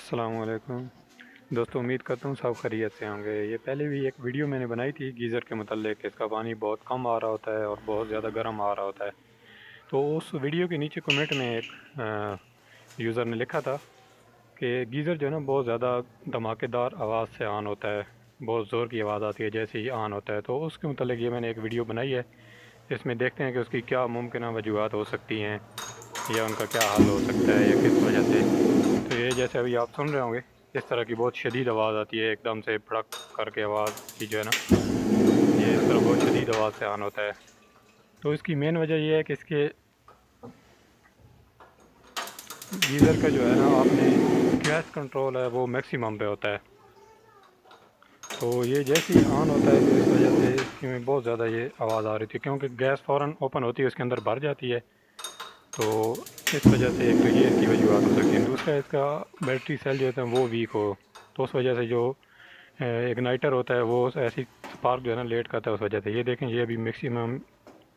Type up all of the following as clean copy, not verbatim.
السلام علیکم دوستو، امید کرتا ہوں سب خیریت سے ہوں گے۔ یہ پہلے بھی ایک ویڈیو میں نے بنائی تھی گیزر کے متعلق کہ اس کا پانی بہت کم آ رہا ہوتا ہے اور بہت زیادہ گرم آ رہا ہوتا ہے۔ تو اس ویڈیو کے نیچے کمنٹ میں ایک یوزر نے لکھا تھا کہ گیزر جو ہے نا بہت زیادہ دھماکے دار آواز سے آن ہوتا ہے، بہت زور کی آواز آتی ہے جیسے ہی آن ہوتا ہے۔ تو اس کے متعلق یہ میں نے ایک ویڈیو بنائی ہے، اس میں دیکھتے ہیں کہ اس کی کیا ممکنہ وجوہات ہو سکتی ہیں یا ان کا کیا حل ہو سکتا ہے یا کس وجہ سے۔ تو یہ جیسے ابھی آپ سن رہے ہوں گے، اس طرح کی بہت شدید آواز آتی ہے، ایک دم سے بھڑک کر کے آواز کی جو ہے نا، یہ اس طرح بہت شدید آواز سے آن ہوتا ہے۔ تو اس کی مین وجہ یہ ہے کہ اس کے گیزر کا جو ہے نا، آپ نے گیس کنٹرول ہے وہ میکسیمم پہ ہوتا ہے۔ تو یہ جیسے ہی آن ہوتا ہے تو اس وجہ سے اس کی میں بہت زیادہ یہ آواز آ رہی تھی، کیونکہ گیس فوراً اوپن ہوتی ہے، اس کے اندر بھر جاتی ہے۔ تو اس وجہ سے ایک تو یہ اس کی وجوہات ہو سکتی ہیں، دوسرا اس کا بیٹری سیل جو ہوتا ہے وہ ویک ہو، تو اس وجہ سے جو اگنائٹر ہوتا ہے وہ ایسی سپارک جو ہے نا لیٹ کرتا ہے، اس وجہ سے۔ یہ دیکھیں، یہ ابھی میکسیمم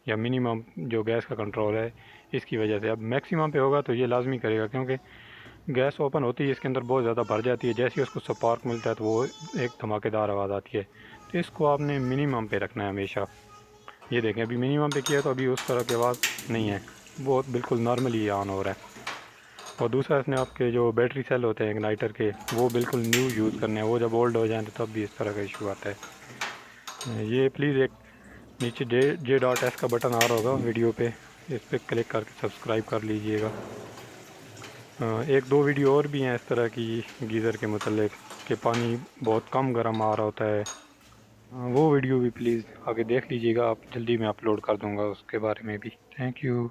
یا منیمم جو گیس کا کنٹرول ہے اس کی وجہ سے۔ اب میکسیمم پہ ہوگا تو یہ لازمی کرے گا، کیونکہ گیس اوپن ہوتی ہے، اس کے اندر بہت زیادہ بھر جاتی ہے، جیسے ہی اس کو سپارک ملتا ہے تو وہ ایک دھماکے دار آواز آتی ہے۔ تو اس کو آپ نے منیمم پہ رکھنا ہے ہمیشہ۔ یہ دیکھیں، ابھی منیمم پہ کیا ہے تو ابھی اس طرح کی آواز نہیں ہے، وہ بالکل نارملی آن ہو رہا ہے۔ اور دوسرا، اس نے آپ کے جو بیٹری سیل ہوتے ہیں اگنائٹر کے، وہ بالکل نیو یوز کرنے ہیں، وہ جب اولڈ ہو جائیں تو تب بھی اس طرح کا ایشو آتا ہے۔ یہ پلیز ایک نیچے جے ڈاٹ ایس کا بٹن آ رہا ہوگا ویڈیو پہ، اس پہ کلک کر کے سبسکرائب کر لیجئے گا۔ ایک دو ویڈیو اور بھی ہیں اس طرح کی گیزر کے متعلق کہ پانی بہت کم گرم آ رہا ہوتا ہے، وہ ویڈیو بھی پلیز آگے دیکھ لیجئے گا، آپ جلدی میں اپلوڈ کر دوں گا اس کے بارے میں بھی۔ Thank you.